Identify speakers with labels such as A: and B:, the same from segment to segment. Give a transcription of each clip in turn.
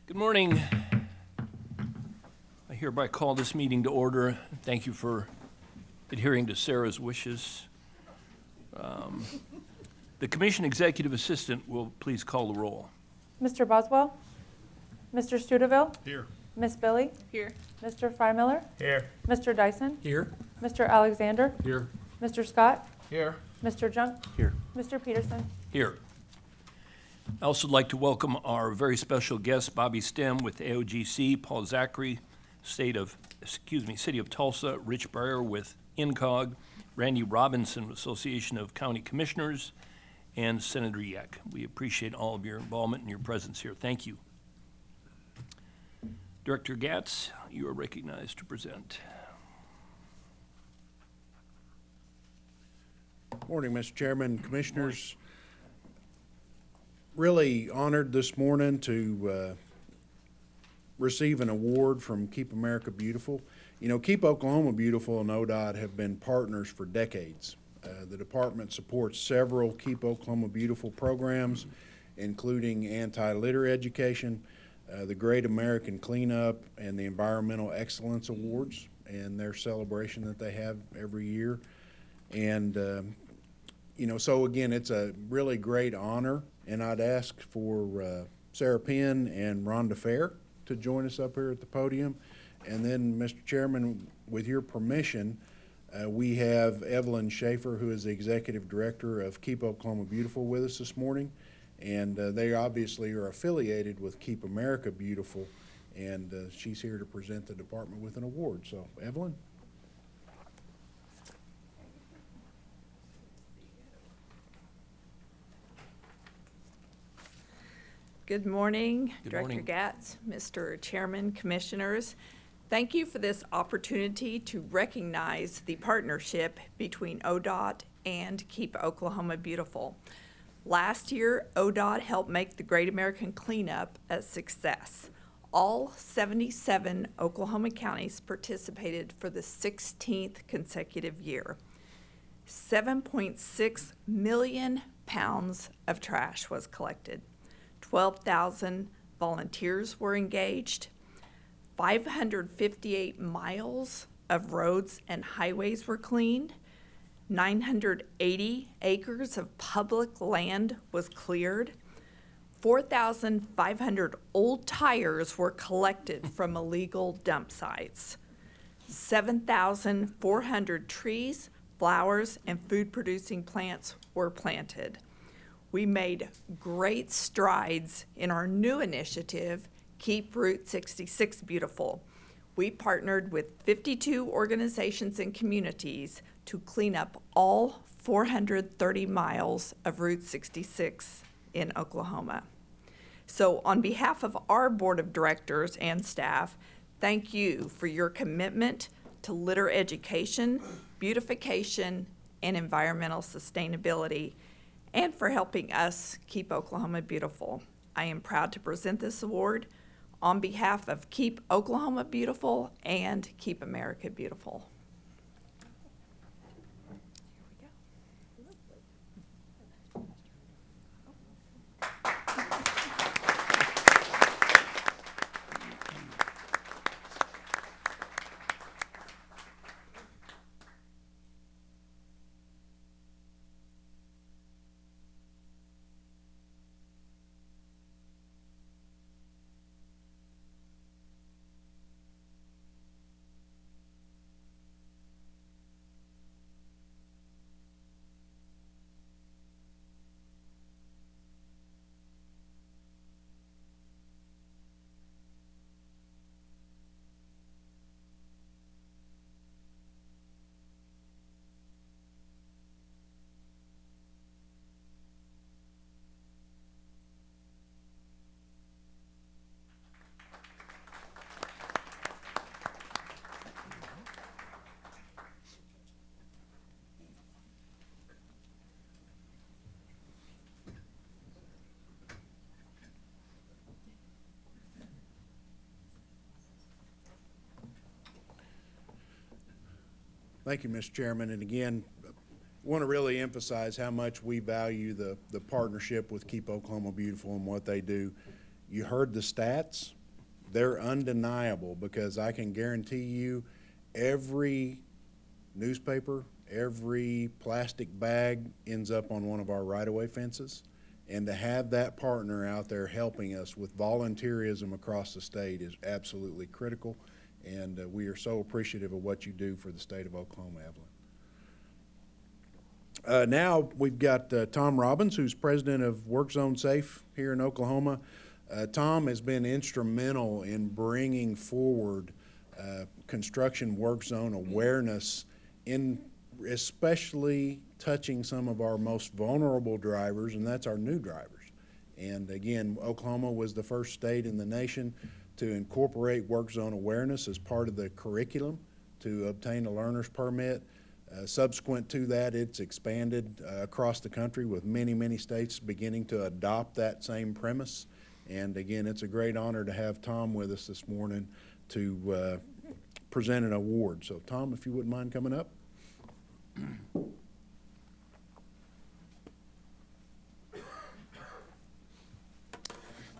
A: Good morning. I hereby call this meeting to order. Thank you for adhering to Sarah's wishes. The Commission Executive Assistant will please call the roll.
B: Mr. Boswell? Mr. Studeville?
C: Here.
B: Miss Billy?
D: Here.
B: Mr. Freimiller?
C: Here.
B: Mr. Dyson?
C: Here.
B: Mr. Alexander?
C: Here.
B: Mr. Scott?
C: Here.
B: Mr. Junk?
C: Here.
B: Mr. Peterson?
A: Here. I also like to welcome our very special guest, Bobby Stem with AOGC, Paul Zachary, City of Tulsa, Rich Breyer with INCOG, Randy Robinson, Association of County Commissioners, and Senator Yeck. We appreciate all of your involvement and your presence here. Thank you. Director Gatz, you are recognized to present.
E: Morning, Mr. Chairman, Commissioners. Really honored this morning to receive an award from Keep America Beautiful. You know, Keep Oklahoma Beautiful and ODOT have been partners for decades. The department supports several Keep Oklahoma Beautiful programs, including anti-litter education, the Great American Cleanup, and the Environmental Excellence Awards, and their celebration that they have every year. And you know, so again, it's a really great honor, and I'd ask for Sarah Penn and Rhonda Fair to join us up here at the podium. And then, Mr. Chairman, with your permission, we have Evelyn Schaefer, who is the Executive Director of Keep Oklahoma Beautiful, with us this morning. And they obviously are affiliated with Keep America Beautiful, and she's here to present the department with an award. So, Evelyn?
D: Good morning,
A: Good
D: Director
A: morning.
D: Gatz, Mr. Chairman, Commissioners. Thank you for this opportunity to recognize the partnership between ODOT and Keep Oklahoma Beautiful. Last year, ODOT helped make the Great American Cleanup a success. All 77 Oklahoma counties participated for the 16th consecutive year. 7.6 million pounds of trash was collected. 12,000 volunteers were engaged. 558 miles of roads and highways were cleaned. 980 acres of public land was cleared. 4,500 old tires were collected from illegal dump sites. 7,400 trees, flowers, and food-producing plants were planted. We made great strides in our new initiative, Keep Route 66 Beautiful. We partnered with 52 organizations and communities to clean up all 430 miles of Route 66 in Oklahoma. So on behalf of our board of directors and staff, thank you for your commitment to litter education, beautification, and environmental sustainability, and for helping us keep Oklahoma beautiful. I am proud to present this award on behalf of Keep Oklahoma Beautiful and Keep America Beautiful.
E: Thank you, Mr. Chairman. And again, I want to really emphasize how much we value the partnership with Keep Oklahoma Beautiful and what they do. You heard the stats. they're undeniable, because I can guarantee you every newspaper, every plastic bag ends up on one of our right-of-way fences. And to have that partner out there helping us with volunteerism across the state is absolutely critical. And we are so appreciative of what you do for the state of Oklahoma, Evelyn. Now we've got Tom Robbins, who's president of Work Zone Safe here in Oklahoma. Tom has been instrumental in bringing forward construction work zone awareness, in especially touching some of our most vulnerable drivers, and that's our new drivers. And again, Oklahoma was the first state in the nation to incorporate work zone awareness as part of the curriculum to obtain a learner's permit. Subsequent to that, it's expanded across the country, with many, many states beginning to adopt that same premise. And again, it's a great honor to have Tom with us this morning to present an award. So Tom, if you wouldn't mind coming up.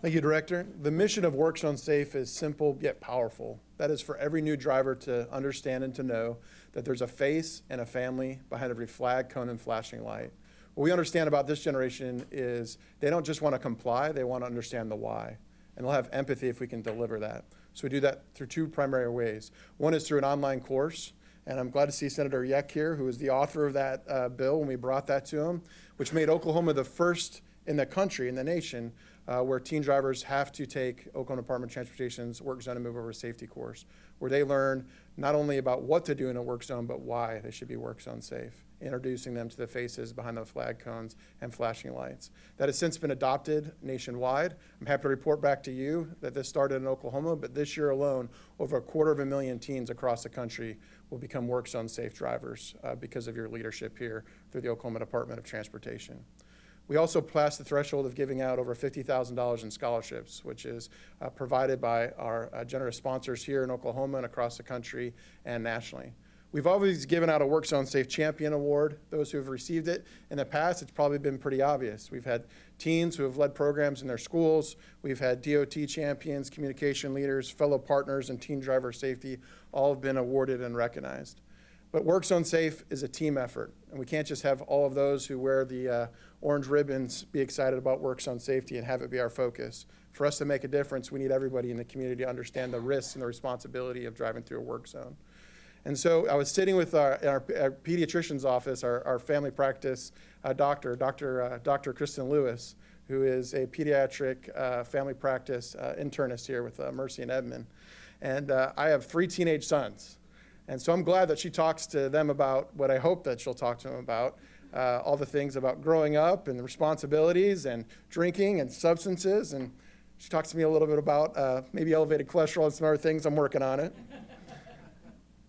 C: Thank you, Director. The mission of Work Zone Safe is simple yet powerful. That is for every new driver to understand and to know that there's a face and a family behind every flag, cone, and flashing light. What we understand about this generation is they don't just want to comply, they want to understand the why. And they'll have empathy if we can deliver that. So we do that through two primary ways. One is through an online course, and I'm glad to see Senator Yeck here, who is the author of that bill when we brought that to him, which made Oklahoma the first in the country, in the nation, where teen drivers have to take Oklahoma Department of Transportation's Work Zone and Move Over Safety course, where they learn not only about what to do in a work zone, but why they should be work zone safe, introducing them to the faces behind the flag cones and flashing lights. That has since been adopted nationwide. I'm happy to report back to you that this started in Oklahoma, but this year alone, over 250,000 teens across the country will become work zone safe drivers because of your leadership here through the Oklahoma Department of Transportation. We also passed the threshold of giving out over $50,000 in scholarships, which is provided by our generous sponsors here in Oklahoma and across the country and nationally. We've always given out a Work Zone Safe Champion Award. Those who have received it in the past, it's probably been pretty obvious. We've had teens who have led programs in their schools. We've had DOT champions, communication leaders, fellow partners in teen driver safety, all have been awarded and recognized. But Work Zone Safe is a team effort, and we can't just have all of those who wear the orange ribbons be excited about Work Zone Safety and have it be our focus. For us to make a difference, we need everybody in the community to understand the risks and the responsibility of driving through a work zone. And so I was sitting with our pediatrician's office, our family practice Dr. Kristen Lewis, who is a pediatric family practice internist here with Mercy and Edmond. And I have 3 teenage sons. And so I'm glad that she talks to them about what I hope that she'll talk to them about, all the things about growing up and the responsibilities and drinking and substances. And she talks to me a little bit about maybe elevated cholesterol and some other things. I'm working on it.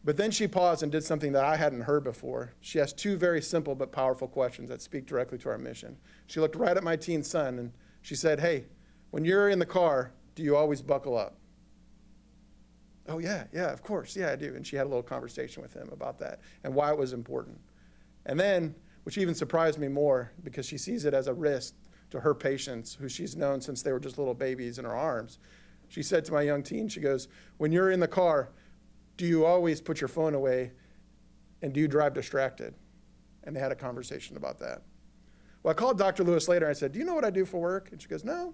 C: But then she paused and did something that I hadn't heard before. She asked 2 very simple but powerful questions that speak directly to our mission. She looked right at my teen son and she said, "Hey, when you're in the car, do you always buckle up?" "Oh, yeah, of course. Yeah, I do." And she had a little conversation with him about that and why it was important. And then, which even surprised me more, because she sees it as a risk to her patients, who she's known since they were just little babies in her arms. She said to my young teen, she goes, "When you're in the car, do you always put your phone away and do you drive distracted?" And they had a conversation about that. Well, I called Dr. Lewis later and I said, "Do you know what I do for work?" And she goes, "No."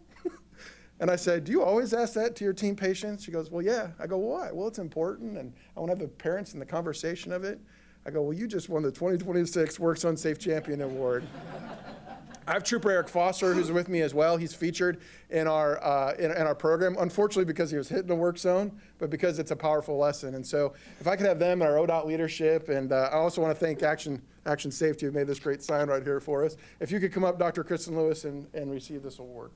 C: And I said, "Do you always ask that to your teen patients?" She goes, "Well, yeah." I go, "Why?" "Well, it's important and I want to have the parents in the conversation of it." I go, "Well, you just won the 2026 Work Zone Safe Champion Award." I have Trooper Eric Foster, who's with me as well. He's featured in our program, unfortunately because he was hit in a work zone, but because it's a powerful lesson. And so if I could have them, our ODOT leadership, and I also want to thank Action Safety, who made this great sign right here for us. If you could come up, Dr. Kristen Lewis, and receive this award.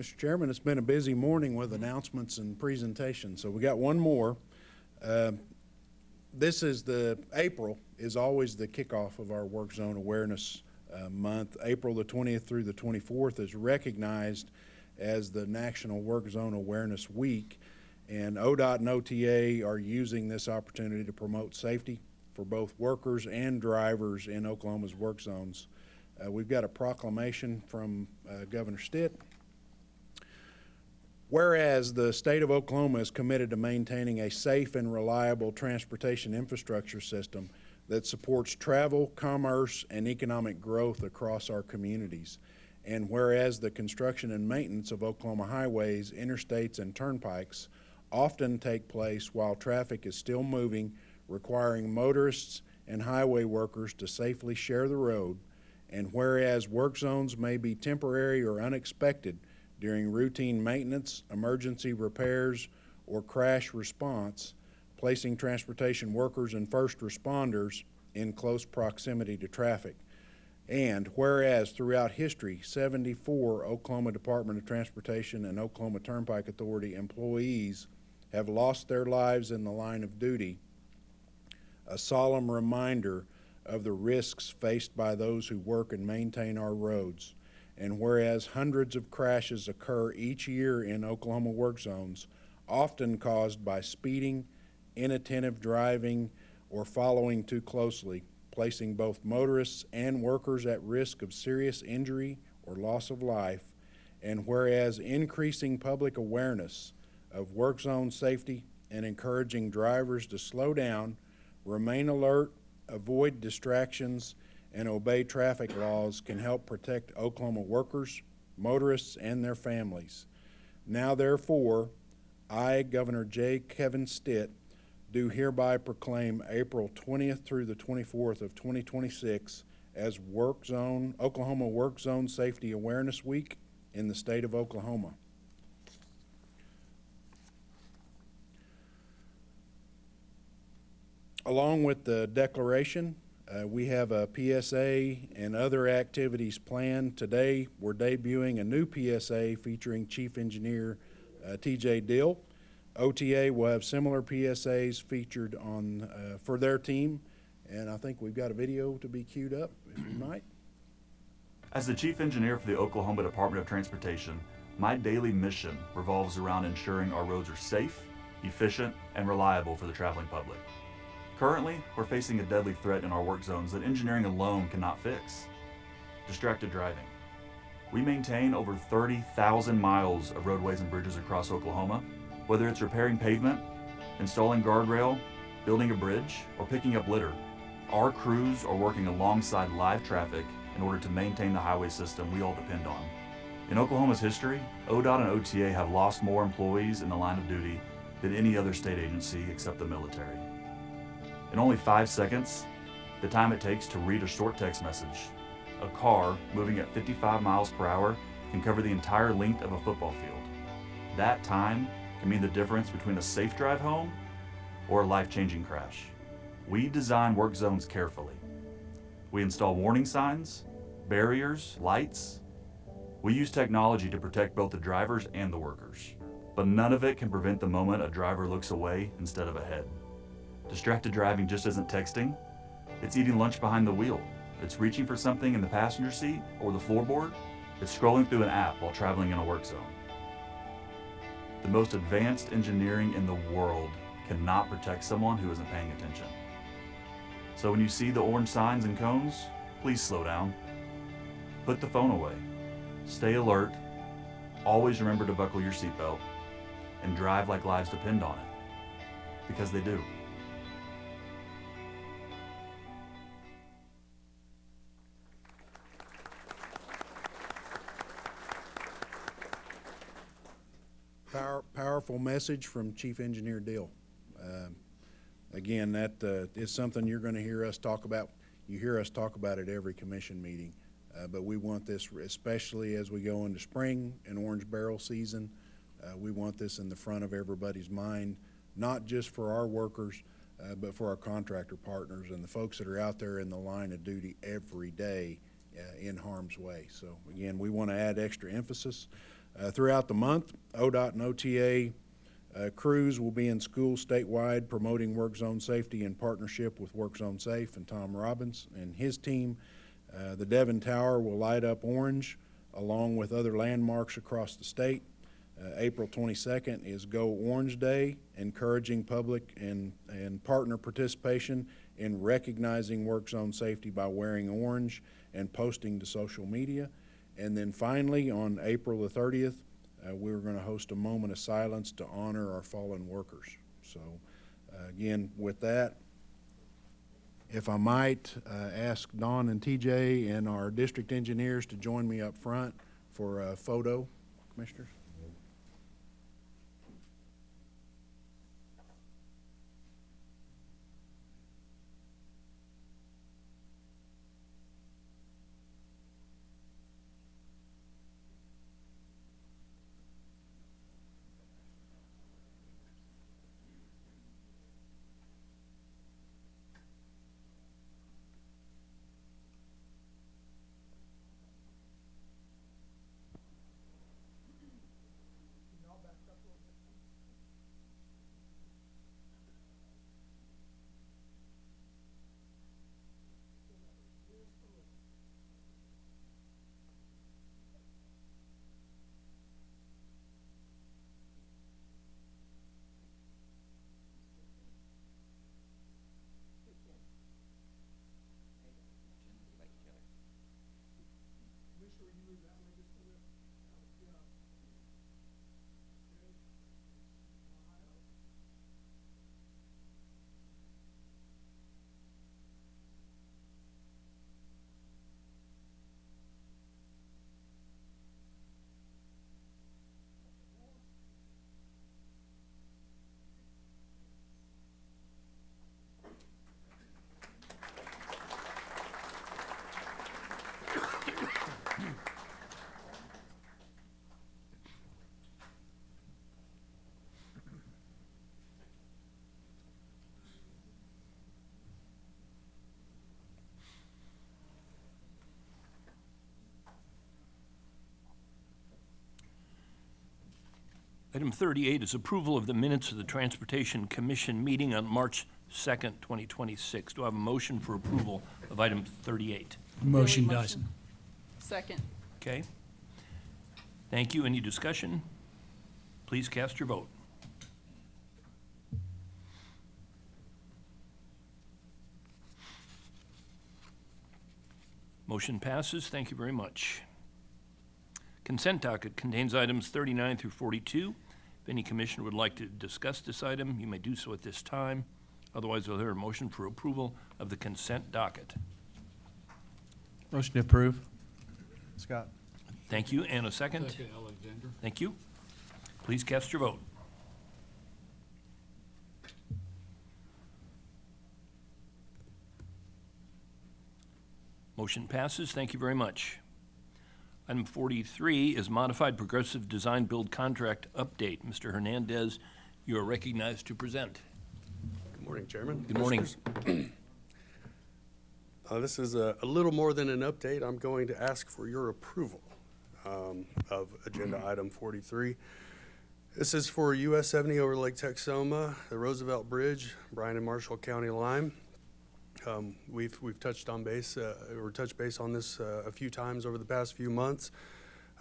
E: Mr. Chairman, it's been a busy morning with announcements and presentations, so we got one more. April is always the kickoff of our Work Zone Awareness Month. April the 20th through the 24th is recognized as the National Work Zone Awareness Week, and ODOT and OTA are using this opportunity to promote safety for both workers and drivers in Oklahoma's work zones. We've got a proclamation from Governor Stitt. Whereas the state of Oklahoma is committed to maintaining a safe and reliable transportation infrastructure system that supports travel, commerce, and economic growth across our communities. And whereas the construction and maintenance of Oklahoma highways, interstates, and turnpikes often take place while traffic is still moving, requiring motorists and highway workers to safely share the road, and whereas work zones may be temporary or unexpected during routine maintenance, emergency repairs, or crash response, placing transportation workers and first responders in close proximity to traffic. And whereas throughout history, 74 Oklahoma Department of Transportation and Oklahoma Turnpike Authority employees have lost their lives in the line of duty, a solemn reminder of the risks faced by those who work and maintain our roads. And whereas hundreds of crashes occur each year in Oklahoma work zones, often caused by speeding, inattentive driving, or following too closely, placing both motorists and workers at risk of serious injury or loss of life, and whereas increasing public awareness of work zone safety and encouraging drivers to slow down, remain alert, avoid distractions, and obey traffic laws can help protect Oklahoma workers, motorists, and their families. Now therefore, I, Governor J. Kevin Stitt, do hereby proclaim April 20th through the 24th of 2026 as Oklahoma Work Zone Safety Awareness Week in the state of Oklahoma. Along with the declaration, we have a PSA and other activities planned. Today, we're debuting a new PSA featuring Chief Engineer T.J. Dill. OTA will have similar PSAs featured on for their team, and I think we've got a video to be queued up, if you might.
F: As the Chief Engineer for the Oklahoma Department of Transportation, my daily mission revolves around ensuring our roads are safe, efficient, and reliable for the traveling public. Currently, we're facing a deadly threat in our work zones that engineering alone cannot fix: distracted driving. We maintain over 30,000 miles of roadways and bridges across Oklahoma. Whether it's repairing pavement, installing guardrail, building a bridge, or picking up litter, our crews are working alongside live traffic in order to maintain the highway system we all depend on. In Oklahoma's history, ODOT and OTA have lost more employees in the line of duty than any other state agency except the military. In only 5 seconds, the time it takes to read a short text message, a car moving at 55 miles per hour can cover the entire length of a football field. That time can mean the difference between a safe drive home or a life-changing crash. We design work zones carefully. We install warning signs, barriers, lights. We use technology to protect both the drivers and the workers. But none of it can prevent the moment a driver looks away instead of ahead. Distracted driving just isn't texting. It's eating lunch behind the wheel. It's reaching for something in the passenger seat or the floorboard. It's scrolling through an app while traveling in a work zone. The most advanced engineering in the world cannot protect someone who isn't paying attention. So when you see the orange signs and cones, please slow down. Put the phone away. Stay alert. Always remember to buckle your seatbelt and drive like lives depend on it, because they do.
E: Powerful message from Chief Engineer Dill. Again, that is something you're going to hear us talk about. You hear us talk about at every commission meeting, but we want this, especially as we go into spring and orange barrel season, we want this in the front of everybody's mind, not just for our workers, but for our contractor partners and the folks that are out there in the line of duty every day in harm's way. So again, we want to add extra emphasis Throughout the month, ODOT and OTA crews will be in schools statewide promoting work zone safety in partnership with Work Zone Safe and Tom Robbins and his team. The Devon Tower will light up orange along with other landmarks across the state. April 22nd is Go Orange Day, encouraging public and partner participation in recognizing work zone safety by wearing orange and posting to social media. And then finally, on April the 30th, we're going to host a moment of silence to honor our fallen workers. So again, with that, if I might ask Don and TJ and our district engineers to join me up front for a photo, Commissioners.
A: Item 38 is approval of the minutes of the Transportation Commission meeting on March 2nd, 2026. Do I have a motion for approval of item 38?
G: Motion, Dyson.
H: Second.
A: Okay. Thank you. Any discussion? Please cast your vote. Motion passes. Thank you very much. Consent docket contains items 39 through 42. If any commissioner would like to discuss this item, you may do so at this time. Otherwise, I'll hear a motion for approval of the consent docket.
G: Motion to approve.
C: Scott.
A: Thank you. And a second?
G: Second, Alexander.
A: Thank you. Please cast your vote. Motion passes. Thank you very much. Item 43 is modified progressive design build contract update. Mr. Hernandez, you are recognized to present.
I: Good morning, Chairman.
A: Good morning.
I: This is a little more than an update. I'm going to ask for your approval of agenda item 43. This is for US 70 over Lake Texoma, the Roosevelt Bridge, Bryan and Marshall County line. We've touched on base or touched base on this a few times over the past few months.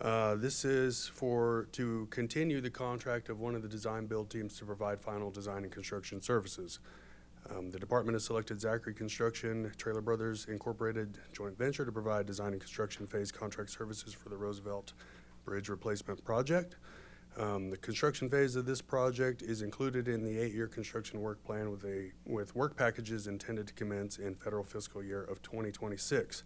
I: This is to continue the contract of one of the design build teams to provide final design and construction services. The department has selected Zachary Construction Trailer Brothers Incorporated joint venture to provide design and construction phase contract services for the Roosevelt Bridge replacement project. The construction phase of this project is included in the 8-year construction work plan with work packages intended to commence in federal fiscal year of 2026.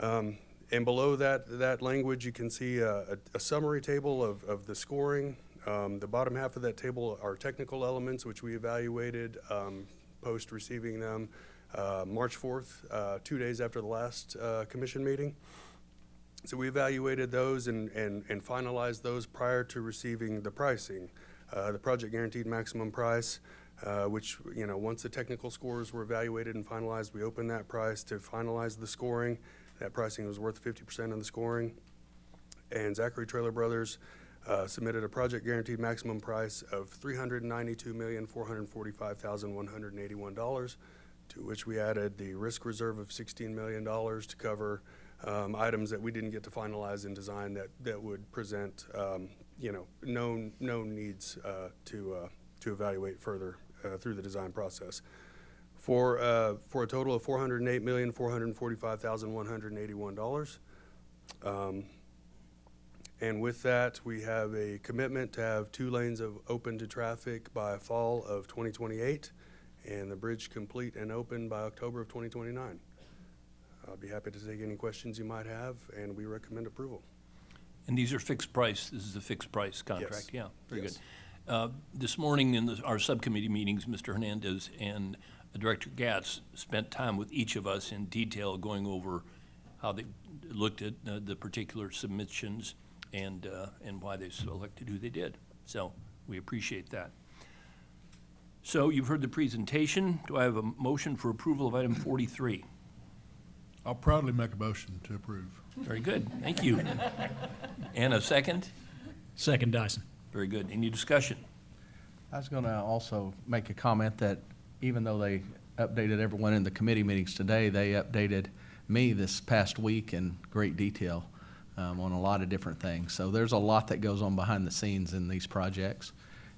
I: And below that language, you can see a summary table of the scoring. The bottom half of that table are technical elements, which we evaluated post receiving them March 4th, 2 days after the last commission meeting. So we evaluated those and finalized those prior to receiving the pricing. The project guaranteed maximum price, which, once the technical scores were evaluated and finalized, we opened that price to finalize the scoring. That pricing was worth 50% of the scoring. And Zachary Trailer Brothers submitted a project guaranteed maximum price of $392,445,181, to which we added the risk reserve of $16 million to cover items that we didn't get to finalize in design that would present, known needs to evaluate further through the design process. For a total of $408,445,181. And with that, we have a commitment to have 2 lanes open to traffic by fall of 2028, and the bridge complete and open by October of 2029. I'll be happy to take any questions you might have, and we recommend approval.
A: And these are fixed price, this is a fixed price contract?
I: Yes.
A: Yeah, very
I: Yes.
A: good. This morning in our subcommittee meetings, Mr. Hernandez and Director Gatz spent time with each of us in detail going over how they looked at the particular submissions and why they selected who they did. So we appreciate that. So you've heard the presentation. Do I have a motion for approval of item 43?
G: I'll proudly make a motion to approve.
A: Very good, thank you. And a second?
G: Second, Dyson.
A: Very good. Any discussion?
H: I was going to also make a comment that even though they updated everyone in the committee meetings today, they updated me this past week in great detail on a lot of different things. So there's a lot that goes on behind the scenes in these projects,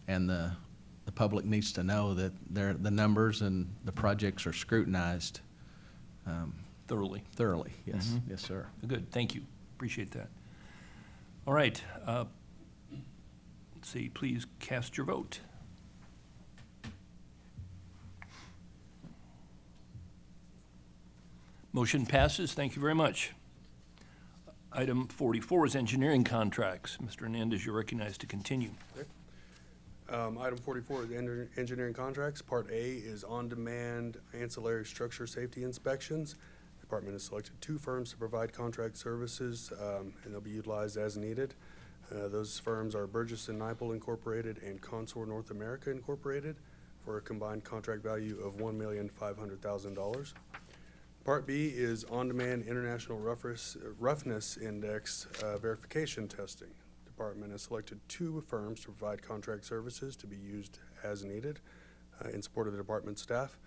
H: and the public needs to know that the numbers and the projects are scrutinized
A: Thoroughly.
H: thoroughly. Yes, yes, sir.
A: Good, thank you. Appreciate that. All right. Let's see, please cast your vote. Motion passes. Thank you very much. Item 44 is engineering contracts. Mr. Hernandez, you're recognized to continue.
I: Item 44 is engineering contracts. Part A is on-demand ancillary structure safety inspections. The department has selected 2 firms to provide contract services, and they'll be utilized as needed. Those firms are Burgess and Nyepel Incorporated and Consor North America Incorporated for a combined contract value of $1,500,000. Part B is on-demand international roughness index verification testing. The department has selected 2 firms to provide contract services to be used as needed in support of the department staff.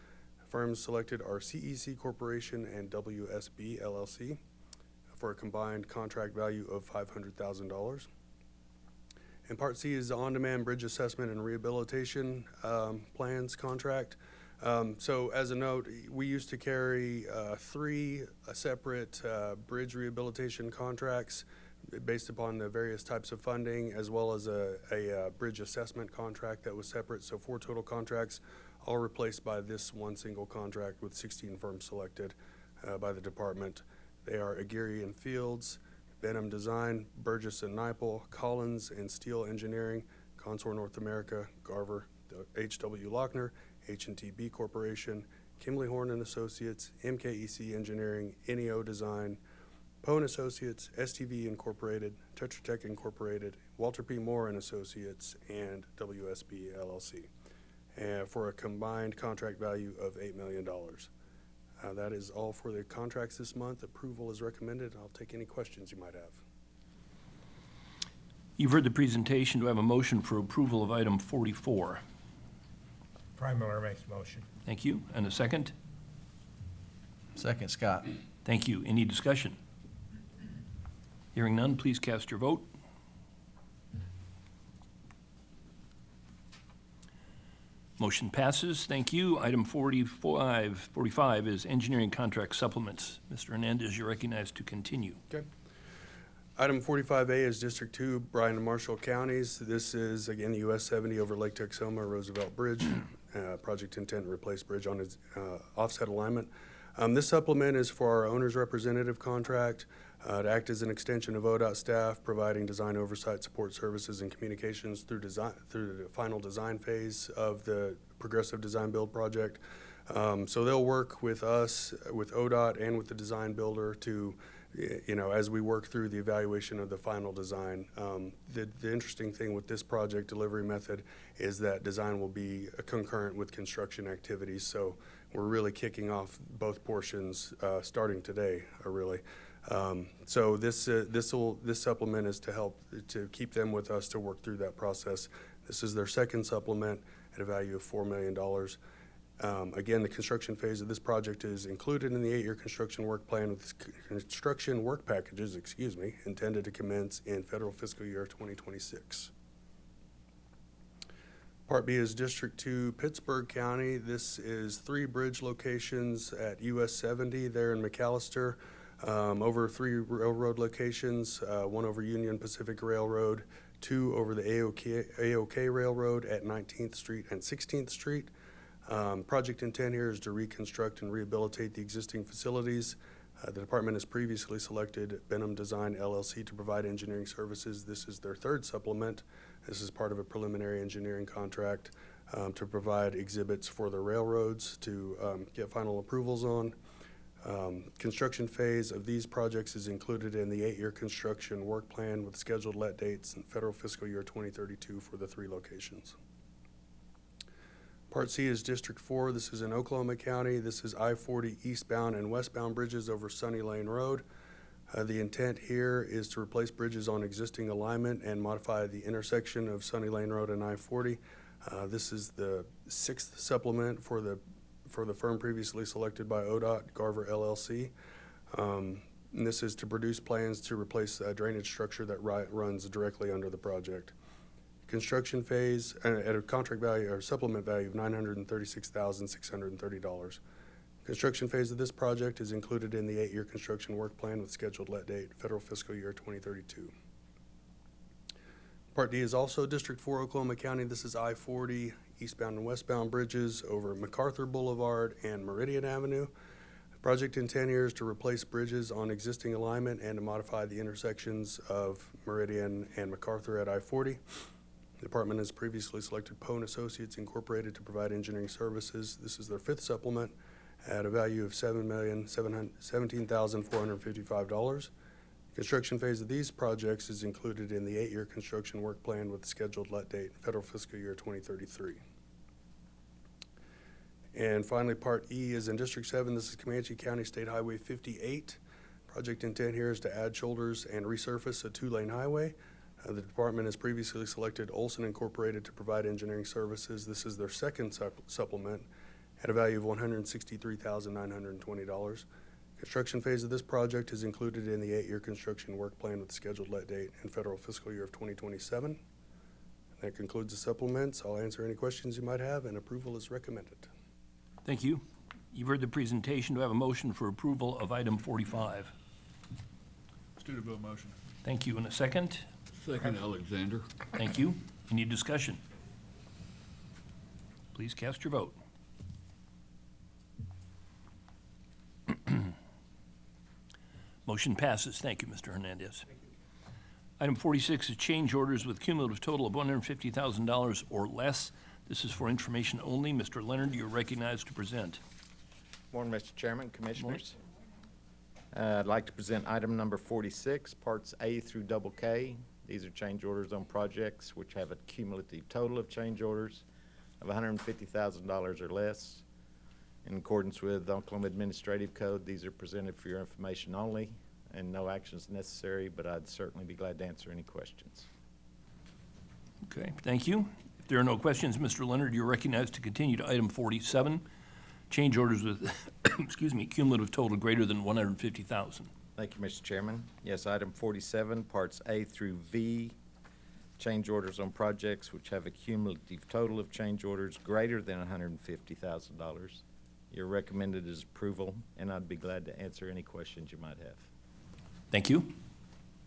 I: Firms selected are CEC Corporation and WSB LLC for a combined contract value of $500,000. And Part C is the on-demand bridge assessment and rehabilitation plans contract. So as a note, we used to carry 3 separate bridge rehabilitation contracts based upon the various types of funding, as well as a bridge assessment contract that was separate. So 4 total contracts, all replaced by this one single contract with 16 firms selected by the department. They are Aguirre and Fields, Benham Design, Burgess and Nyepel, Collins and Steel Engineering, Consor North America, Garver, H.W. Lochner, H&TB Corporation, Kimley Horn and Associates, MKEC Engineering, NEO Design, Pone Associates, STV Incorporated, Tetra Tech Incorporated, Walter P. Moore and Associates, and WSB LLC, for a combined contract value of $8 million. That is all for the contracts this month. Approval is recommended. I'll take any questions you might have.
A: You've heard the presentation. Do I have a motion for approval of item 44?
J: Prime Miller makes a motion.
A: Thank you. And a second?
H: Second, Scott.
A: Thank you. Any discussion? Hearing none, please cast your vote. Motion passes. Thank you. Item 45 is engineering contract supplements. Mr. Hernandez, you're recognized to continue.
I: Okay. Item 45A is District 2, Bryan and Marshall counties. This is, again, US 70 over Lake Texoma, Roosevelt Bridge. Project intent to replace bridge on its offset alignment. This supplement is for our owner's representative contract to act as an extension of ODOT staff, providing design oversight, support services, and communications through the final design phase of the progressive design build project. So they'll work with us, with ODOT, and with the design builder to, as we work through the evaluation of the final design. The interesting thing with this project delivery method is that design will be concurrent with construction activities. So we're really kicking off both portions starting today, really. So this supplement is to help to keep them with us to work through that process. This is their second supplement at a value of $4 million. Again, the construction phase of this project is included in the 8-year construction work plan with construction work packages, intended to commence in federal fiscal year 2026. Part B is District 2, Pittsburgh County. This is 3 bridge locations at US 70 there in McAllister, over 3 railroad locations, 1 over Union Pacific Railroad, 2 over the AOK Railroad at 19th Street and 16th Street. Project intent here is to reconstruct and rehabilitate the existing facilities. The department has previously selected Benham Design LLC to provide engineering services. This is their third supplement. This is part of a preliminary engineering contract to provide exhibits for the railroads to get final approvals on. Construction phase of these projects is included in the 8-year construction work plan with scheduled let dates in federal fiscal year 2032 for the 3 locations. Part C is District 4. This is in Oklahoma County. This is I-40 eastbound and westbound bridges over Sunny Lane Road. The intent here is to replace bridges on existing alignment and modify the intersection of Sunny Lane Road and I-40. This is the 6th supplement for the firm previously selected by ODOT, Garver LLC. And this is to produce plans to replace a drainage structure that runs directly under the project. Construction phase at a contract value or supplement value of $936,630. Construction phase of this project is included in the 8-year construction work plan with scheduled let date, federal fiscal year 2032. Part D is also District 4, Oklahoma County. This is I-40 eastbound and westbound bridges over MacArthur Boulevard and Meridian Avenue. Project intent here is to replace bridges on existing alignment and to modify the intersections of Meridian and MacArthur at I-40. The department has previously selected Poe & Associates Incorporated to provide engineering services. This is their 5th supplement at a value of $7,017,455. Construction phase of these projects is included in the 8-year construction work plan with scheduled let date, federal fiscal year 2033. And finally, Part E is in District 7. This is Comanche County State Highway 58. Project intent here is to add shoulders and resurface a 2-lane highway. The department has previously selected Olson Incorporated to provide engineering services. This is their 2nd supplement at a value of $163,920. Construction phase of this project is included in the 8-year construction work plan with scheduled let date and federal fiscal year of 2027. And that concludes the supplements. I'll answer any questions you might have, and approval is recommended.
A: Thank you. You've heard the presentation. Do I have a motion for approval of item 45?
G: Studeville motion.
A: Thank you. And a second?
K: Second, Alexander.
A: Thank you. Any discussion? Please cast your vote. Motion passes. Thank you, Mr. Hernandez. Item 46 is change orders with cumulative total of $150,000 or less. This is for information only. Mr. Leonard, you're recognized to present.
L: Morning, Mr. Chairman, Commissioners. I'd like to present item number 46, parts A through double K. These are change orders on projects which have a cumulative total of change orders of $150,000 or less. In accordance with the Oklahoma Administrative Code, these are presented for your information only, and no action is necessary, but I'd certainly be glad to answer any questions.
A: Okay, thank you. If there are no questions, Mr. Leonard, you're recognized to continue to item 47, change orders with, excuse me, cumulative total greater than $150,000.
L: Thank you, Mr. Chairman. Yes, item 47, parts A through V, change orders on projects which have a cumulative total of change orders greater than $150,000. You're recommended as approval, and I'd be glad to answer any questions you might have.
A: Thank you.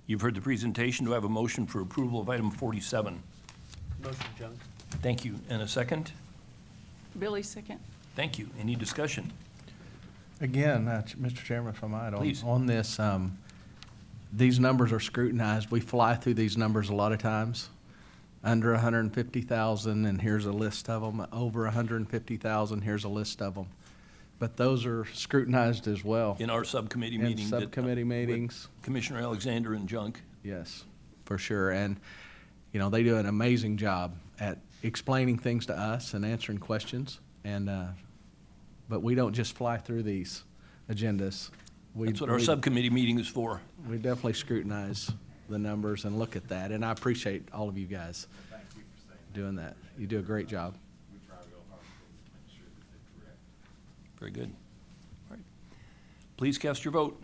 A: You've heard the presentation. Do I have a motion for approval of item 47?
H: Motion, Junk.
A: Thank you. And a second?
M: Billy, second.
A: Thank you. Any discussion?
H: Again, Mr. Chairman, if I might,
A: Please.
H: on this, these numbers are scrutinized. We fly through these numbers a lot of times. Under 150,000, and here's a list of them. Over 150,000, here's a list of them. But those are scrutinized as well.
A: In our subcommittee
H: In
A: meeting.
H: subcommittee meetings.
A: Commissioner Alexander and Junk.
H: Yes, for sure. And, you know, they do an amazing job at explaining things to us and answering questions. And, but we don't just fly through these agendas.
A: That's what our subcommittee meeting is for.
H: We definitely scrutinize the numbers and look at that, and I appreciate all of you guys doing that. You do a great job.
A: Very good. All right. Please cast your vote.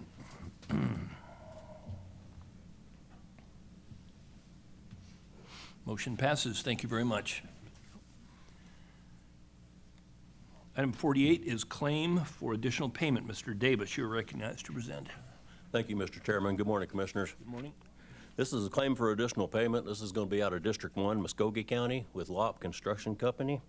A: Motion passes. Thank you very much. Item 48 is claim for additional payment. Mr. Davis, you're recognized to present.
K: Thank you, Mr. Chairman. Good morning, Commissioners.
A: Good morning.
K: This is a claim for additional payment. This is going to be out of District 1, Muskogee County with LOP Construction Company.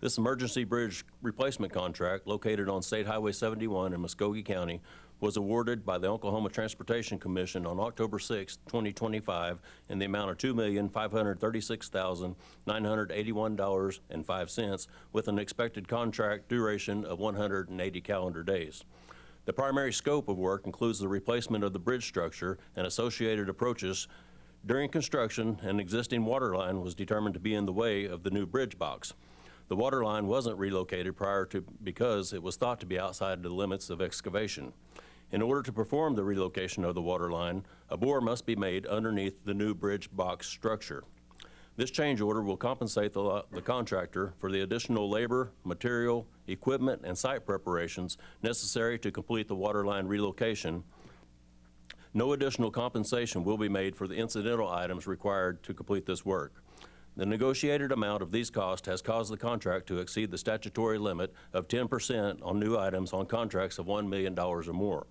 K: This emergency bridge replacement contract located on State Highway 71 in Muskogee County was awarded by the Oklahoma Transportation Commission on October 6, 2025 in the amount of $2,536,981.05 with an expected contract duration of 180 calendar days. The primary scope of work includes the replacement of the bridge structure and associated approaches. During construction, an existing water line was determined to be in the way of the new bridge box. The water line wasn't relocated because it was thought to be outside the limits of excavation. In order to perform the relocation of the water line, a bore must be made underneath the new bridge box structure. This change order will compensate the contractor for the additional labor, material, equipment, and site preparations necessary to complete the water line relocation. No additional compensation will be made for the incidental items required to complete this work. The negotiated amount of these costs has caused the contract to exceed the statutory limit of 10% on new items on contracts of $1 million or more.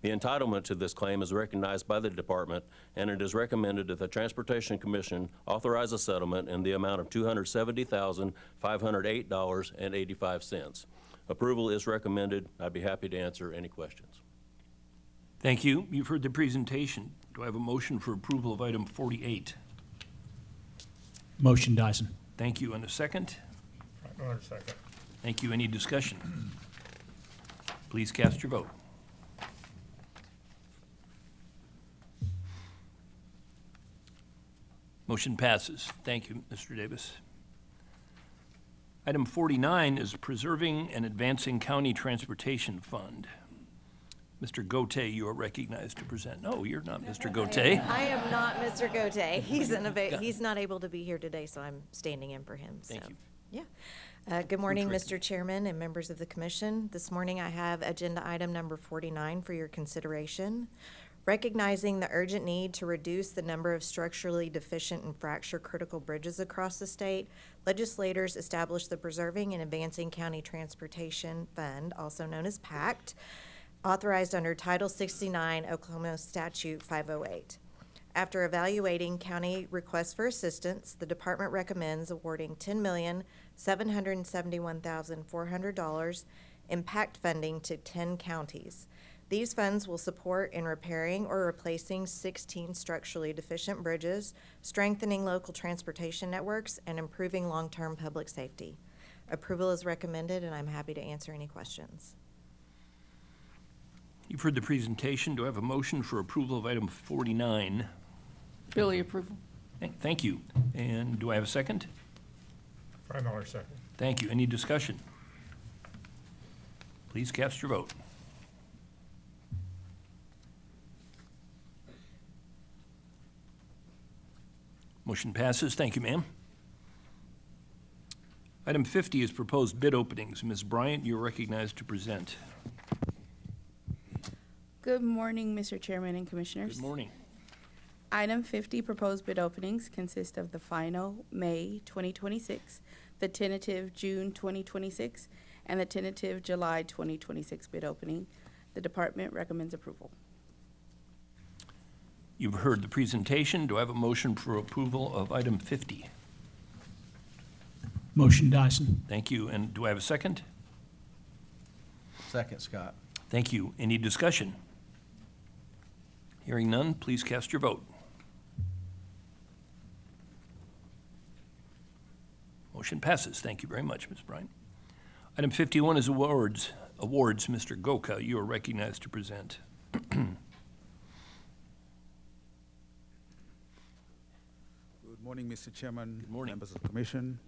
K: The entitlement to this claim is recognized by the department, and it is recommended that the Transportation Commission authorize a settlement in the amount of $270,508.85. Approval is recommended. I'd be happy to answer any questions.
A: Thank you. You've heard the presentation. Do I have a motion for approval of item 48?
J: Motion, Dyson.
A: Thank you. And a second?
J: Freimiller, second.
A: Thank you. Any discussion? Please cast your vote. Motion passes. Thank you, Mr. Davis. Item 49 is preserving and advancing county transportation fund. Mr. Gotay, you are recognized to present. No, you're not Mr. Gotay.
N: I am not Mr. Gotay. He's not able to be here today, so I'm standing in for him.
A: Thank you.
N: Yeah. Good morning, Mr. Chairman and members of the commission. This morning I have agenda item number 49 for your consideration. Recognizing the urgent need to reduce the number of structurally deficient and fracture critical bridges across the state, legislators established the Preserving and Advancing County Transportation Fund, also known as PACT, authorized under Title 69 Oklahoma Statute 508. After evaluating county requests for assistance, the department recommends awarding $10,771,400 in PACT funding to 10 counties. These funds will support in repairing or replacing 16 structurally deficient bridges, strengthening local transportation networks, and improving long-term public safety. Approval is recommended, and I'm happy to answer any questions.
A: You've heard the presentation. Do I have a motion for approval of item 49?
M: Billy, approval.
A: Thank you. And do I have a second?
J: Freimiller, second.
A: Thank you. Any discussion? Please cast your vote. Motion passes. Thank you, ma'am. Item 50 is proposed bid openings. Ms. Bryant, you're recognized to present.
O: Good morning, Mr. Chairman and Commissioners.
A: Good morning.
O: Item 50, proposed bid openings, consist of the final May 2026, the tentative June 2026, and the tentative July 2026 bid opening. The department recommends approval.
A: You've heard the presentation. Do I have a motion for approval of item 50?
J: Motion, Dyson.
A: Thank you. And do I have a second?
H: Second, Scott.
A: Thank you. Any discussion? Hearing none, please cast your vote. Motion passes. Thank you very much, Ms. Bryant. Item 51 is awards. Mr. Goka, you are recognized to present.
P: Good morning, Mr. Chairman.
A: Good morning.
P: Members of the Commission.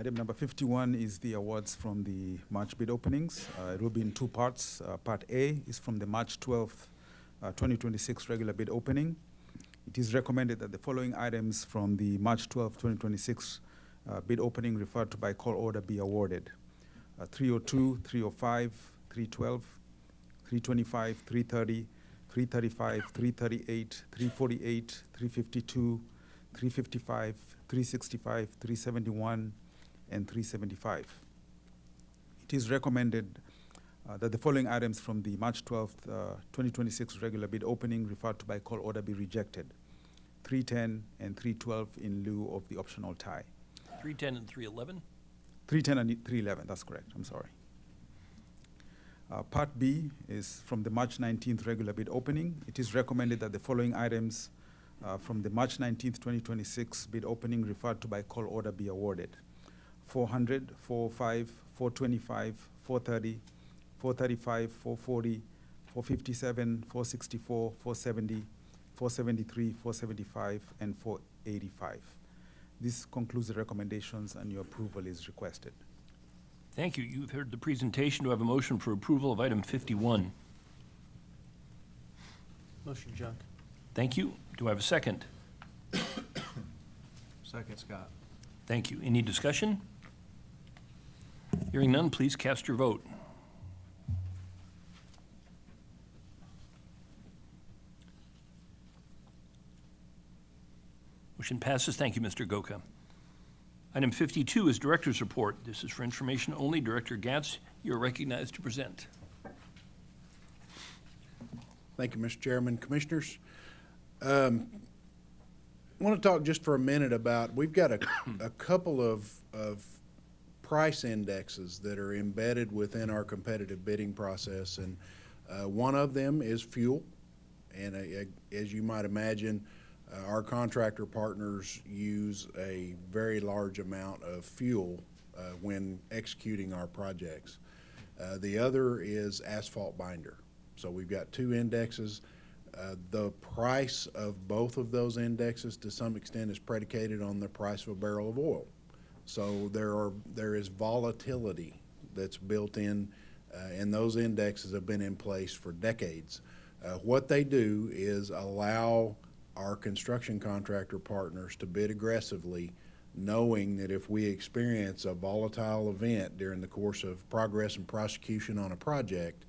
P: Item number 51 is the awards from the March bid openings. It will be in two parts. Part A is from the March 12th, 2026 regular bid opening. It is recommended that the following items from the March 12th, 2026 bid opening referred to by call order be awarded. 302, 305, 312, 325, 330, 335, 338, 348, 352, 355, 365, 371, and 375. It is recommended that the following items from the March 12th, 2026 regular bid opening referred to by call order be rejected. 310 and 312 in lieu of the optional tie.
A: 310 and 311?
P: 310 and 311, that's correct, I'm sorry. Part B is from the March 19th regular bid opening. It is recommended that the following items from the March 19th, 2026 bid opening referred to by call order be awarded. 400, 405, 425, 430, 435, 440, 457, 464, 470, 473, 475, and 485. This concludes the recommendations and your approval is requested.
A: Thank you. You've heard the presentation. Do I have a motion for approval of item 51?
H: Motion, Junk.
A: Thank you. Do I have a second?
H: Second, Scott.
A: Thank you. Any discussion? Hearing none, please cast your vote. Motion passes. Thank you, Mr. Goka. Item 52 is Director's Report. This is for information only. Director Gatz, you're recognized to present.
E: Thank you, Mr. Chairman. Commissioners, I want to talk just for a minute about, we've got a couple of price indexes that are embedded within our competitive bidding process, and one of them is fuel. And as you might imagine, our contractor partners use a very large amount of fuel when executing our projects. The other is asphalt binder. So we've got two indexes. The price of both of those indexes to some extent is predicated on the price of a barrel of oil. So there is volatility that's built in, and those indexes have been in place for decades. What they do is allow our construction contractor partners to bid aggressively, knowing that if we experience a volatile event during the course of progress and prosecution on a project,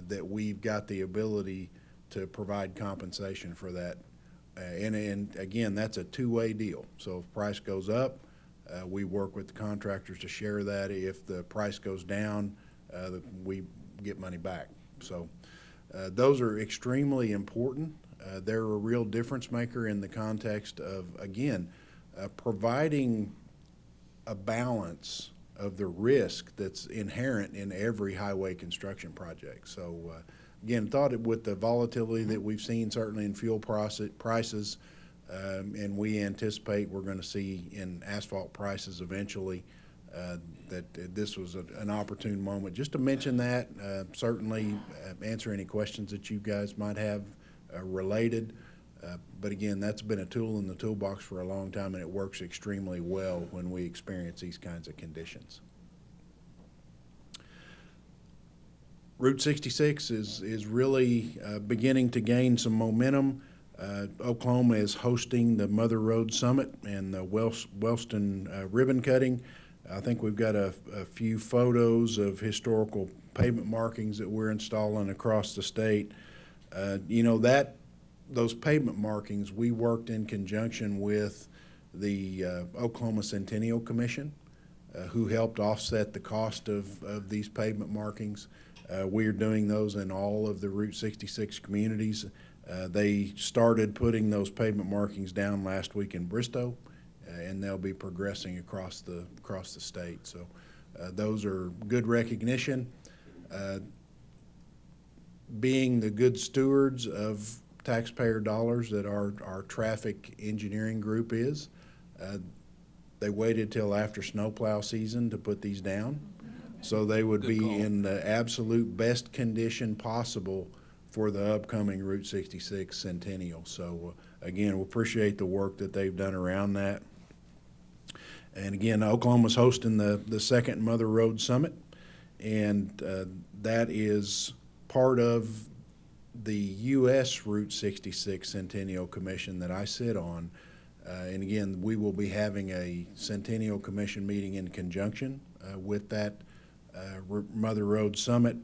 E: that we've got the ability to provide compensation for that. And again, that's a two-way deal. So if price goes up, we work with the contractors to share that. If the price goes down, we get money back. So those are extremely important. They're a real difference maker in the context of, again, providing a balance of the risk that's inherent in every highway construction project. So again, thought with the volatility that we've seen certainly in fuel prices, and we anticipate we're going to see in asphalt prices eventually, that this was an opportune moment. Just to mention that, certainly answer any questions that you guys might have related. But again, that's been a tool in the toolbox for a long time, and it works extremely well when we experience these kinds of conditions. Route 66 is really beginning to gain some momentum. Oklahoma is hosting the Mother Road Summit and the Wellston ribbon cutting. I think we've got a few photos of historical pavement markings that we're installing across the state. You know, those pavement markings, we worked in conjunction with the Oklahoma Centennial Commission, who helped offset the cost of these pavement markings. We are doing those in all of the Route 66 communities. They started putting those pavement markings down last week in Bristow, and they'll be progressing across the state. So those are good recognition. Being the good stewards of taxpayer dollars that our traffic engineering group is, they waited till after snowplow season to put these down, so they would be in the absolute best condition possible for the upcoming Route 66 Centennial. So again, we appreciate the work that they've done around that. And again, Oklahoma's hosting the second Mother Road Summit, and that is part of the U.S. Route 66 Centennial Commission that I sit on. And again, we will be having a Centennial Commission meeting in conjunction with that Mother Road Summit.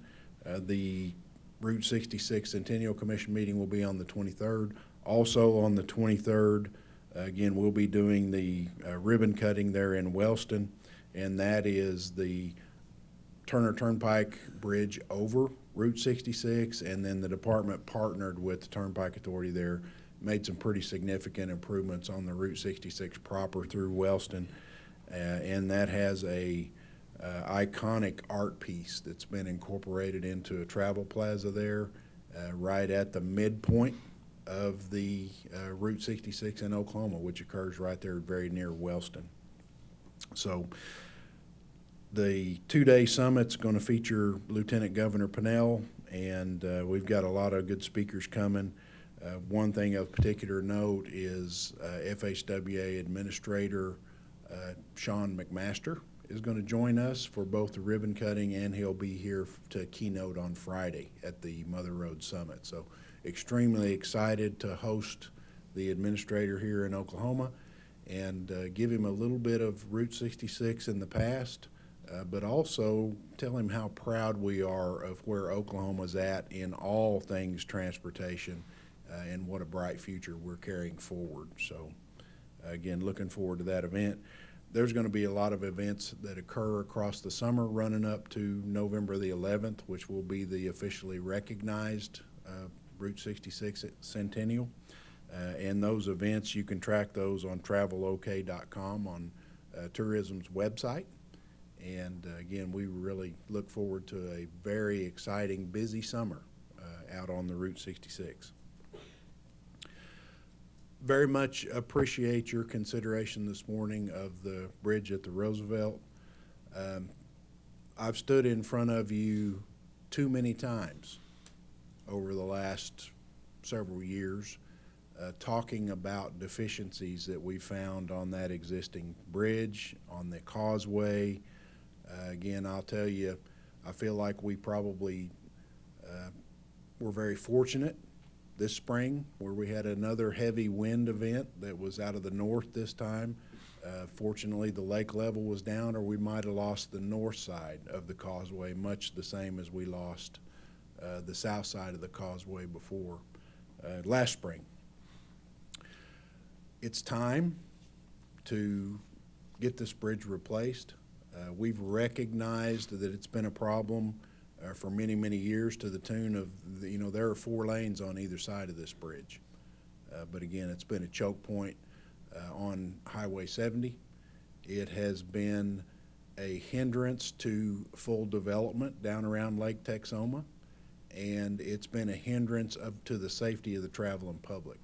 E: The Route 66 Centennial Commission meeting will be on the 23rd. Also on the 23rd, again, we'll be doing the ribbon cutting there in Wellston, and that is the Turner Turnpike Bridge over Route 66, and then the department partnered with the Turnpike Authority there, made some pretty significant improvements on the Route 66 proper through Wellston, and that has a iconic art piece that's been incorporated into a travel plaza there, right at the midpoint of the Route 66 in Oklahoma, which occurs right there very near Wellston. So the two-day summit's going to feature Lieutenant Governor Pennell, and we've got a lot of good speakers coming. One thing of particular note is FHWA Administrator Sean McMaster is going to join us for both the ribbon cutting, and he'll be here to keynote on Friday at the Mother Road Summit. So extremely excited to host the administrator here in Oklahoma and give him a little bit of Route 66 in the past, but also tell him how proud we are of where Oklahoma's at in all things transportation and what a bright future we're carrying forward. So again, looking forward to that event. There's going to be a lot of events that occur across the summer running up to November the 11th, which will be the officially recognized Route 66 Centennial. And those events, you can track those on travelok.com on tourism's website. And again, we really look forward to a very exciting, busy summer out on the Route 66. Very much appreciate your consideration this morning of the bridge at the Roosevelt. I've stood in front of you too many times over the last several years talking about deficiencies that we found on that existing bridge, on the causeway. Again, I'll tell you, I feel like we probably were very fortunate this spring where we had another heavy wind event that was out of the north this time. Fortunately, the lake level was down, or we might have lost the north side of the causeway, much the same as we lost the south side of the causeway before last spring. It's time to get this bridge replaced. We've recognized that it's been a problem for many, many years, to the tune of, there are 4 lanes on either side of this bridge. But again, it's been a choke point on Highway 70. It has been a hindrance to full development down around Lake Texoma, and it's been a hindrance to the safety of the traveling public.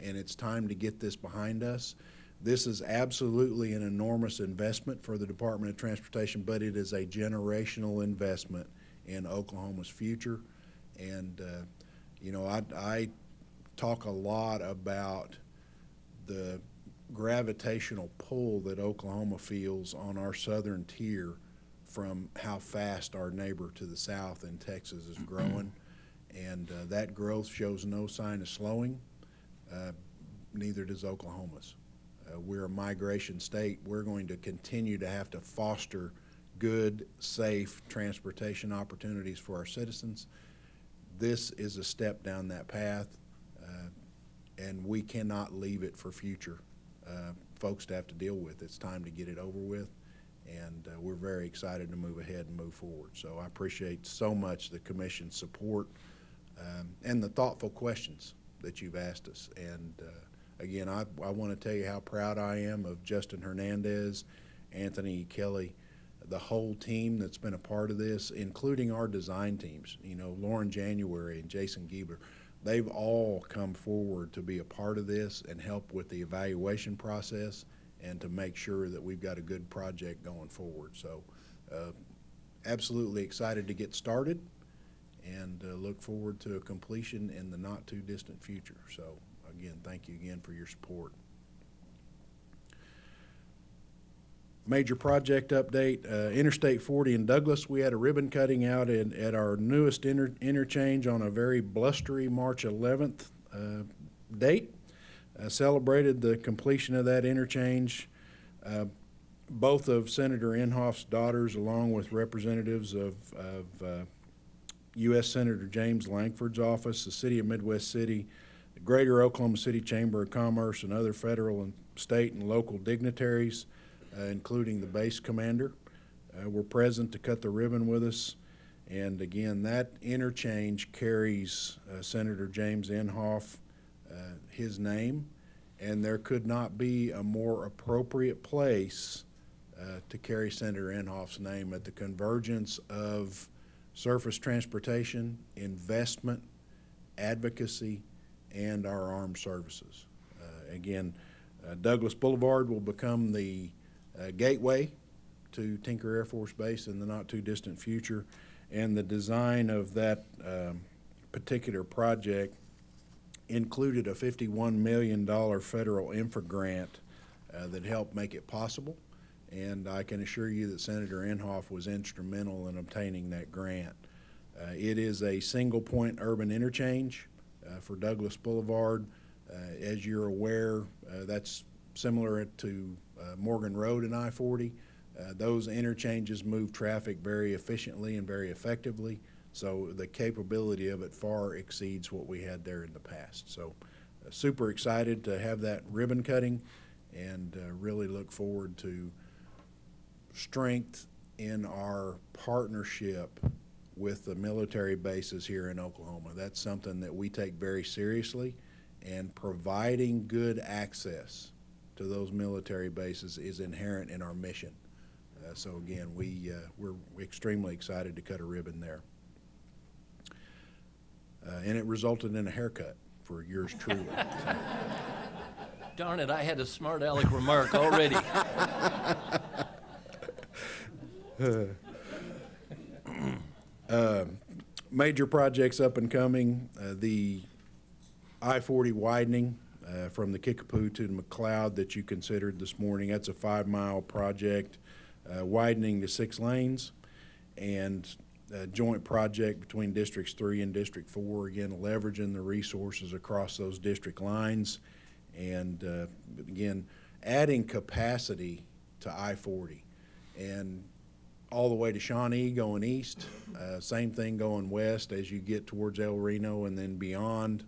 E: And it's time to get this behind us. This is absolutely an enormous investment for the Department of Transportation, but it is a generational investment in Oklahoma's future. And, I talk a lot about the gravitational pull that Oklahoma feels on our southern tier from how fast our neighbor to the south in Texas is growing. And that growth shows no sign of slowing. Neither does Oklahoma's. We're a migration state. We're going to continue to have to foster good, safe transportation opportunities for our citizens. This is a step down that path, and we cannot leave it for future folks to have to deal with. It's time to get it over with, and we're very excited to move ahead and move forward. So I appreciate so much the Commission's support and the thoughtful questions that you've asked us. And again, I want to tell you how proud I am of Justin Hernandez, Anthony Kelly, the whole team that's been a part of this, including our design teams. Lauren January and Jason Giebler, they've all come forward to be a part of this and help with the evaluation process and to make sure that we've got a good project going forward. So absolutely excited to get started and look forward to a completion in the not too distant future. So again, thank you again for your support. Major project update, Interstate 40 in Douglas, we had a ribbon cutting out at our newest interchange on a very blustery March 11th date. Celebrated the completion of that interchange. Both of Senator Inhofe's daughters, along with representatives of U.S. Senator James Lankford's office, the City of Midwest City, the Greater Oklahoma City Chamber of Commerce, and other federal and state and local dignitaries, including the base commander, were present to cut the ribbon with us. And again, that interchange carries Senator James Inhofe, his name, and there could not be a more appropriate place to carry Senator Inhofe's name at the convergence of surface transportation, investment, advocacy, and our armed services. Again, Douglas Boulevard will become the gateway to Tinker Air Force Base in the not too distant future, and the design of that particular project included a $51 million federal infra grant that helped make it possible, and I can assure you that Senator Inhofe was instrumental in obtaining that grant. It is a single point urban interchange for Douglas Boulevard. As you're aware, that's similar to Morgan Road and I-40. Those interchanges move traffic very efficiently and very effectively, so the capability of it far exceeds what we had there in the past. So super excited to have that ribbon cutting, and really look forward to strength in our partnership with the military bases here in Oklahoma. That's something that we take very seriously, and providing good access to those military bases is inherent in our mission. So again, we're extremely excited to cut a ribbon there. And it resulted in a haircut for yours truly.
A: Darn it, I had a smart aleck remark already.
E: Major projects up and coming, the I-40 widening from the Kickapoo to the McLeod that you considered this morning. That's a 5-mile project, widening to 6 lanes, and a joint project between Districts 3 and District 4, again, leveraging the resources across those district lines, and again, adding capacity to I-40. And all the way to Shawnee going east, same thing going west as you get towards El Reno and then beyond.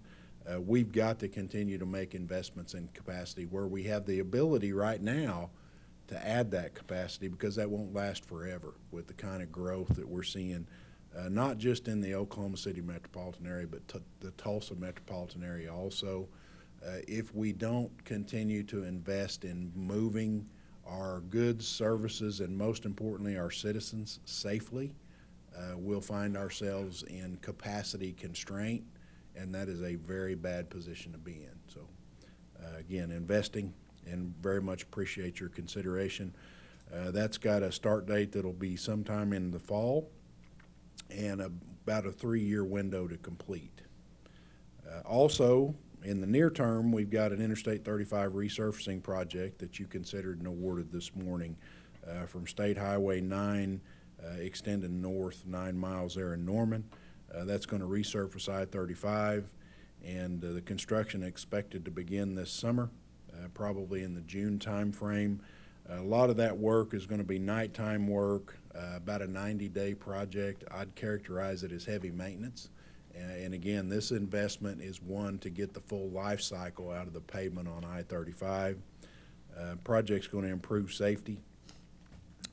E: We've got to continue to make investments in capacity where we have the ability right now to add that capacity, because that won't last forever with the kind of growth that we're seeing, not just in the Oklahoma City metropolitan area, but the Tulsa metropolitan area also. If we don't continue to invest in moving our goods, services, and most importantly our citizens safely, we'll find ourselves in capacity constraint, and that is a very bad position to be in. So again, investing, and very much appreciate your consideration. That's got a start date that'll be sometime in the fall, and about a 3-year window to complete. Also, in the near term, we've got an Interstate 35 resurfacing project that you considered and awarded this morning from State Highway 9 extending north 9 miles there in Norman. That's going to resurface I-35, and the construction expected to begin this summer, probably in the June timeframe. A lot of that work is going to be nighttime work, about a 90-day project. I'd characterize it as heavy maintenance. And again, this investment is one to get the full life cycle out of the pavement on I-35. Project's going to improve safety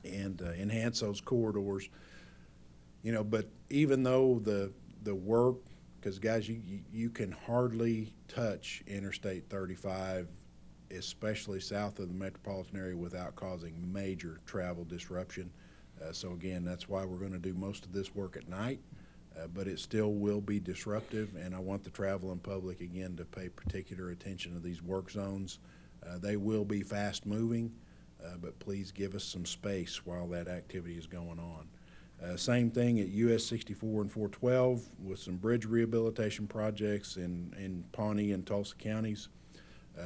E: and enhance those corridors. You know, but even though the work, because guys, you can hardly touch Interstate 35, especially south of the metropolitan area, without causing major travel disruption. So again, that's why we're going to do most of this work at night. But it still will be disruptive, and I want the traveling public, again, to pay particular attention to these work zones. They will be fast-moving, but please give us some space while that activity is going on. Same thing at US 64 and 412 with some bridge rehabilitation projects in Pawnee and Tulsa counties.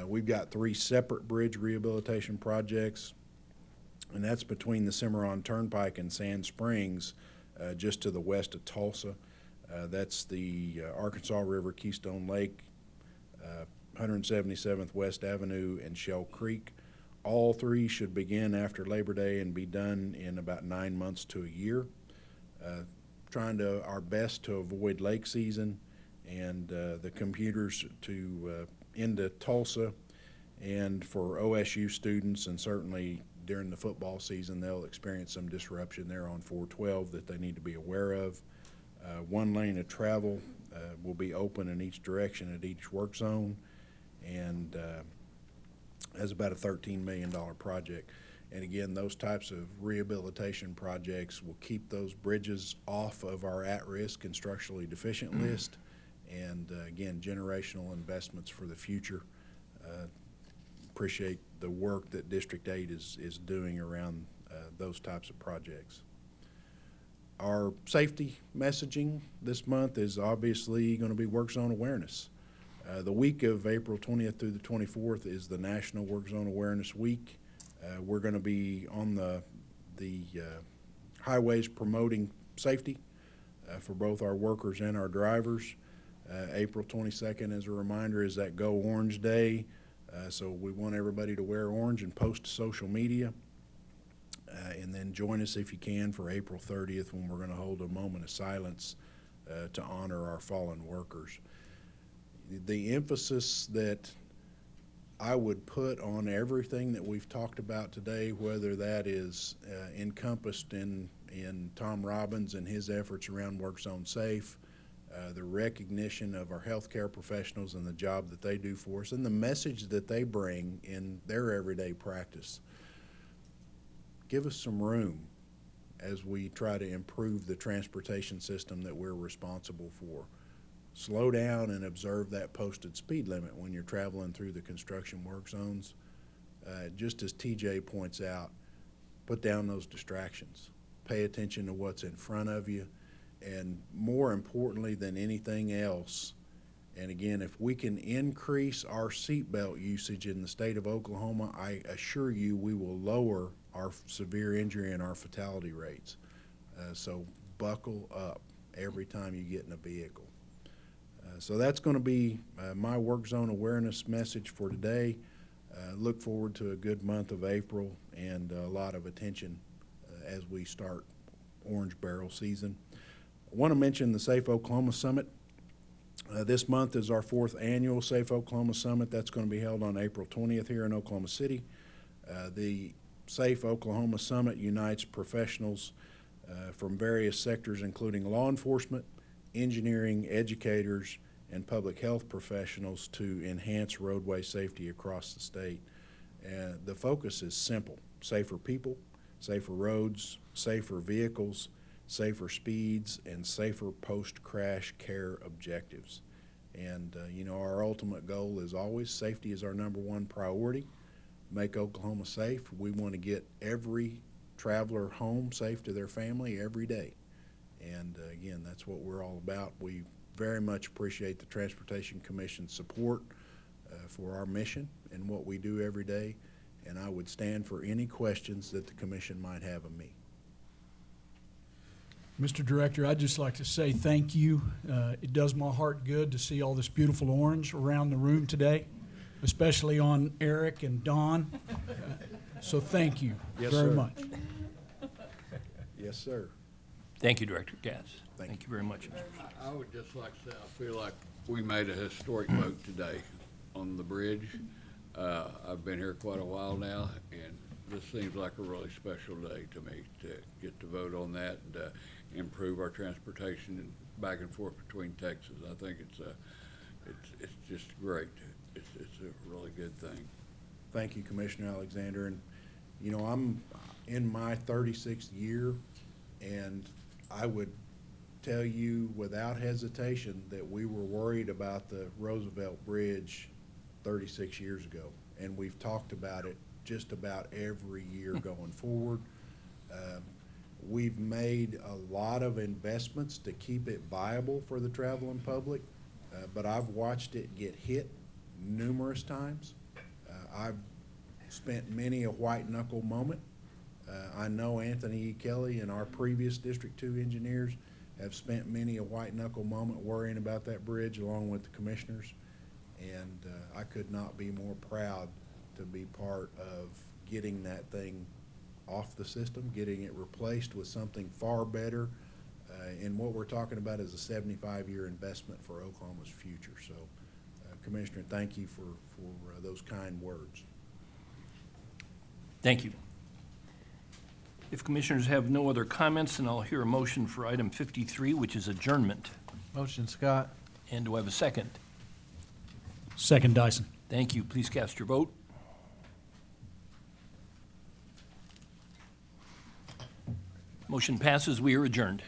E: We've got 3 separate bridge rehabilitation projects and that's between the Cimarron Turnpike and Sand Springs, just to the west of Tulsa. That's the Arkansas River, Keystone Lake, 177th West Avenue, and Shell Creek. All three should begin after Labor Day and be done in about 9 months to a year. Trying our best to avoid lake season and the commuters into Tulsa, and for OSU students, and certainly during the football season, they'll experience some disruption there on 412 that they need to be aware of. One lane of travel will be open in each direction at each work zone, and that's about a $13 million project. And again, those types of rehabilitation projects will keep those bridges off of our at-risk and structurally deficient list, and again, generational investments for the future. Appreciate the work that District 8 is doing around those types of projects. Our safety messaging this month is obviously going to be work zone awareness. The week of April 20th through the 24th is the National Work Zone Awareness Week. We're going to be on the highways promoting safety for both our workers and our drivers. April 22nd, as a reminder, is that Go Orange Day. So we want everybody to wear orange and post to social media. And then join us if you can for April 30th, when we're going to hold a moment of silence to honor our fallen workers. The emphasis that I would put on everything that we've talked about today, whether that is encompassed in Tom Robbins and his efforts around Work Zone Safe, the recognition of our healthcare professionals and the job that they do for us, and the message that they bring in their everyday practice. Give us some room as we try to improve the transportation system that we're responsible for. Slow down and observe that posted speed limit when you're traveling through the construction work zones. Just as TJ points out, put down those distractions. Pay attention to what's in front of you. And more importantly than anything else, and again, if we can increase our seatbelt usage in the state of Oklahoma, I assure you we will lower our severe injury and our fatality rates. So buckle up every time you get in a vehicle. So that's going to be my work zone awareness message for today. Look forward to a good month of April and a lot of attention as we start orange barrel season. I want to mention the Safe Oklahoma Summit. This month is our 4th annual Safe Oklahoma Summit. That's going to be held on April 20th here in Oklahoma City. The Safe Oklahoma Summit unites professionals from various sectors, including law enforcement, engineering, educators, and public health professionals, to enhance roadway safety across the state. The focus is simple: safer people, safer roads, safer vehicles, safer speeds, and safer post-crash care objectives. And our ultimate goal is always safety is our #1 priority. Make Oklahoma safe. We want to get every traveler home safe to their family every day. And again, that's what we're all about. We very much appreciate the Transportation Commission's support for our mission and what we do every day. And I would stand for any questions that the commission might have of me.
J: Mr. Director, I'd just like to say thank you. It does my heart good to see all this beautiful orange around the room today, especially on Eric and Don. So thank you very much.
E: Yes, sir.
A: Thank you, Director Katz. Thank you very much.
Q: I would just like to say, I feel like we made a historic vote today on the bridge. I've been here quite a while now, and this seems like a really special day to me to get to vote on that and improve our transportation back and forth between Texas. I think it's just great. It's a really good thing.
E: Thank you, Commissioner Alexander. And I'm in my 36th year, and I would tell you without hesitation that we were worried about the Roosevelt Bridge 36 years ago, and we've talked about it just about every year going forward. We've made a lot of investments to keep it viable for the traveling public, but I've watched it get hit numerous times. I've spent many a white knuckle moment I know Anthony E. Kelly and our previous District 2 engineers have spent many a white knuckle moment worrying about that bridge along with the commissioners. And I could not be more proud to be part of getting that thing off the system, getting it replaced with something far better. And what we're talking about is a 75-year investment for Oklahoma's future. So, Commissioner, thank you for those kind words.
A: Thank you. If commissioners have no other comments, then I'll hear a motion for item 53, which is adjournment.
H: Motion, Scott.
A: And do I have a second?
J: Second, Dyson.
A: Thank you. Please cast your vote. Motion passes. We are adjourned.